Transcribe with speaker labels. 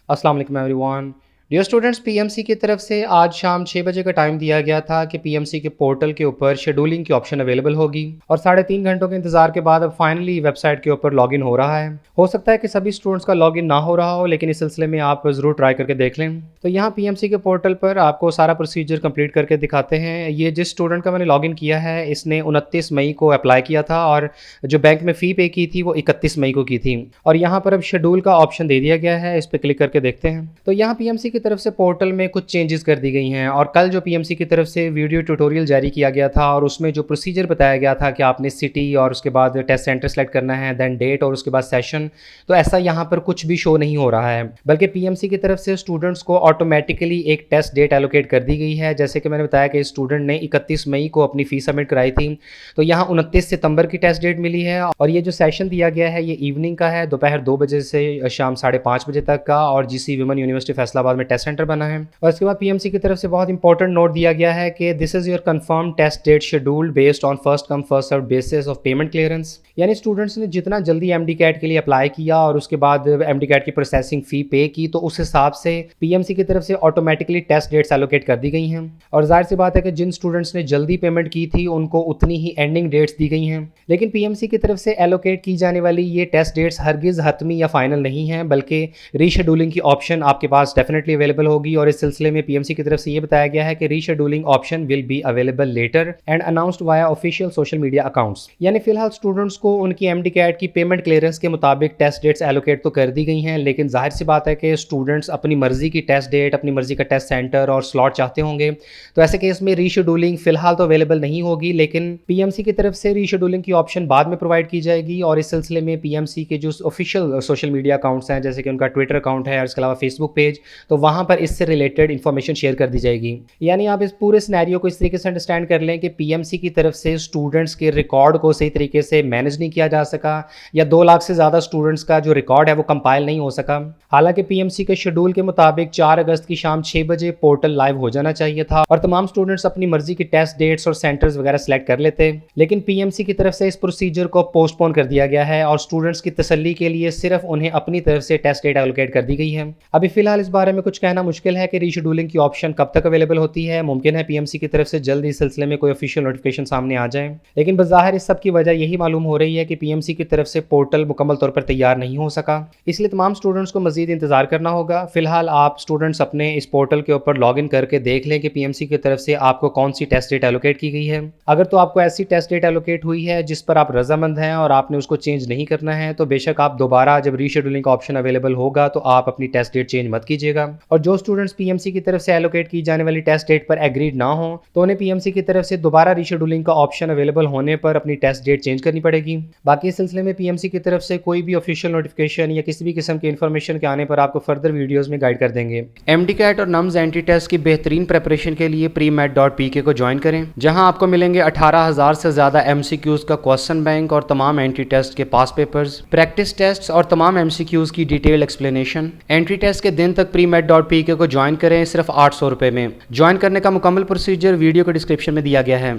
Speaker 1: अस्सलाम वालेकुम everyone. Dear students, PMC की तरफ से आज शाम 6 बजे का टाइम दिया गया था कि पीएमसी के पोर्टल के ऊपर शेड्यूलिंग की ऑप्शन अवेलेबल होगी और 3.5 घंटों के इंतजार के बाद अब फाइनली वेबसाइट के ऊपर लॉगिन हो रहा है। हो सकता है कि सभी स्टूडेंट्स का लॉगिन ना हो रहा हो, लेकिन इस सिलसिले में आप ज़रूर ट्राई करके देख लें। तो यहाँ पीएमसी के पोर्टल पर आपको सारा प्रोसीजर कंप्लीट करके दिखाते हैं। ये जिस स्टूडेंट का मैंने लॉगिन किया है, इसने 29 मई को अप्लाई किया था और जो बैंक में फ़ी पे की थी वो 31 मई को की थी। और यहाँ पर अब शेड्यूल का ऑप्शन दे दिया गया है, इस पर क्लिक करके देखते हैं। तो यहाँ पीएमसी की तरफ से पोर्टल में कुछ चेंजेस कर दी गई हैं और कल जो पीएमसी की तरफ से वीडियो ट्यूटोरियल जारी किया गया था और उसमें जो प्रोसीजर बताया गया था कि आपने सिटी और उसके बाद टेस्ट सेंटर सेलेक्ट करना है, देन डेट और उसके बाद सेशन, तो ऐसा यहाँ पर कुछ भी शो नहीं हो रहा है। बल्कि पीएमसी की तरफ से स्टूडेंट्स को ऑटोमेटिकली एक टेस्ट डेट एलोकेट कर दी गई है। जैसे कि मैंने बताया कि स्टूडेंट ने 31 मई को अपनी फ़ीस सबमिट कराई थी, तो यहाँ 29 सितंबर की टेस्ट डेट मिली है। और ये जो सेशन दिया गया है ये इवनिंग का है, दोपहर 2 बजे से शाम 5:30 बजे तक का, और जीसी विमन यूनिवर्सिटी फैसलाबाद में टेस्ट सेंटर बना है। और इसके बाद पीएमसी की तरफ से बहुत इंपॉर्टेंट नोट दिया गया है कि this is your confirm test date schedule based on first come first serve basis of payment clearance. यानी स्टूडेंट्स ने जितना जल्दी एमडी कैट के लिए अप्लाई किया और उसके बाद एमडी कैट की प्रोसेसिंग फ़ी पे की, तो उस हिसाब से पीएमसी की तरफ से ऑटोमेटिकली टेस्ट डेट्स एलोकेट कर दी गई हैं। और जाहिर सी बात है कि जिन स्टूडेंट्स ने जल्दी पेमेंट की थी उनको उतनी ही एंडिंग डेट्स दी गई हैं। लेकिन पीएमसी की तरफ से एलोकेट की जाने वाली ये टेस्ट डेट्स हरगिज़ हतमी या फाइनल नहीं हैं, बल्कि रीशेड्यूलिंग की ऑप्शन आपके पास डेफिनेटली अवेलेबल होगी। और इस सिलसिले में पीएमसी की तरफ से ये बताया गया है कि rescheduling option will be available later and announced via official social media accounts. यानी फिलहाल स्टूडेंट्स को उनकी एमडी कैट की पेमेंट क्लियरेंस के मुताबिक टेस्ट डेट्स एलोकेट तो कर दी गई हैं, लेकिन जाहिर सी बात है कि स्टूडेंट्स अपनी मर्जी की टेस्ट डेट, अपनी मर्जी का टेस्ट सेंटर और स्लॉट चाहते होंगे। तो ऐसे केस में रीशेड्यूलिंग फिलहाल तो अवेलेबल नहीं होगी, लेकिन पीएमसी की तरफ से रीशेड्यूलिंग की ऑप्शन बाद में प्रोवाइड की जाएगी। और इस सिलसिले में पीएमसी के जो ऑफिशियल सोशल मीडिया अकाउंट्स हैं, जैसे कि उनका ट्विटर अकाउंट है और इसके अलावा फेसबुक पेज, तो वहाँ पर इससे रिलेटेड इन्फॉर्मेशन शेयर कर दी जाएगी। यानी आप इस पूरे सिनेरियो को इस तरीके से अंडरस्टैंड कर लें कि पीएमसी की तरफ से स्टूडेंट्स के रिकॉर्ड को सही तरीके से मैनेज नहीं किया जा सका, या 2 लाख से ज़्यादा स्टूडेंट्स का जो रिकॉर्ड है वो कंपाइल नहीं हो सका। हालांकि पीएमसी के शेड्यूल के मुताबिक 4 अगस्त की शाम 6 बजे पोर्टल लाइव हो जाना चाहिए था और तमाम स्टूडेंट्स अपनी मर्जी की टेस्ट डेट्स और सेंटर्स वगैरह सेलेक्ट कर लेते, लेकिन पीएमसी की तरफ से इस प्रोसीजर को पोस्टपोन कर दिया गया है और स्टूडेंट्स की तसल्ली के लिए सिर्फ उन्हें अपनी तरफ से टेस्ट डेट एलोकेट कर दी गई है। अभी फिलहाल इस बारे में कुछ कहना मुश्किल है कि रीशेड्यूलिंग की ऑप्शन कब तक अवेलेबल होती है। मुमकिन है पीएमसी की तरफ से जल्द इस सिलसिले में कोई ऑफिशियल नोटिफिकेशन सामने आ जाए, लेकिन बज़ाहिर इस सब की वजह यही मालूम हो रही है कि पीएमसी की तरफ से पोर्टल मुकम्मल तौर पर तैयार नहीं हो सका, इसलिए तमाम स्टूडेंट्स को मजीद इंतजार करना होगा। फिलहाल आप स्टूडेंट्स अपने इस पोर्टल के ऊपर लॉग इन करके देख लें कि पीएमसी की तरफ से आपको कौन सी टेस्ट डेट एलोकेट की गई है। अगर तो आपको ऐसी टेस्ट डेट एलोकेट हुई है जिस पर आप रजामंद हैं और आपने उसको चेंज नहीं करना है, तो बेशक आप दोबारा जब रीशेड्यूलिंग का ऑप्शन अवेलेबल होगा तो आप अपनी टेस्ट डेट चेंज मत कीजिएगा। और जो स्टूडेंट्स पीएमसी की तरफ से एलोकेट की जाने वाली टेस्ट डेट पर एग्रीड ना हो, तो उन्हें पीएमसी की तरफ से दोबारा रीशेड्यूलिंग का ऑप्शन अवेलेबल होने पर अपनी टेस्ट डेट चेंज करनी पड़ेगी। बाकी इस सिलसिले में पीएमसी की तरफ से कोई भी ऑफिशियल नोटिफिकेशन या किसी भी किस्म की इन्फॉर्मेशन के आने पर आपको फर्दर वीडियोस में गाइड कर देंगे। एमडी कैट और नम्स एंटी टेस्ट की बेहतरीन प्रेपरेशन के लिए premed.pk को ज्वाइन करें, जहां आपको मिलेंगे 18,000 से ज़्यादा MCQs का क्वेश्चन बैंक और तमाम एंटी टेस्ट के पास पेपर्स, प्रैक्टिस टेस्ट और तमाम MCQs की डिटेल्ड एक्सप्लेनेशन। एंट्री टेस्ट के दिन तक premed.pk को ज्वाइन करें सिर्फ 800 रुपये में। ज्वाइन करने का मुकम्मल प्रोसीजर वीडियो के डिस्क्रिप्शन में दिया गया है।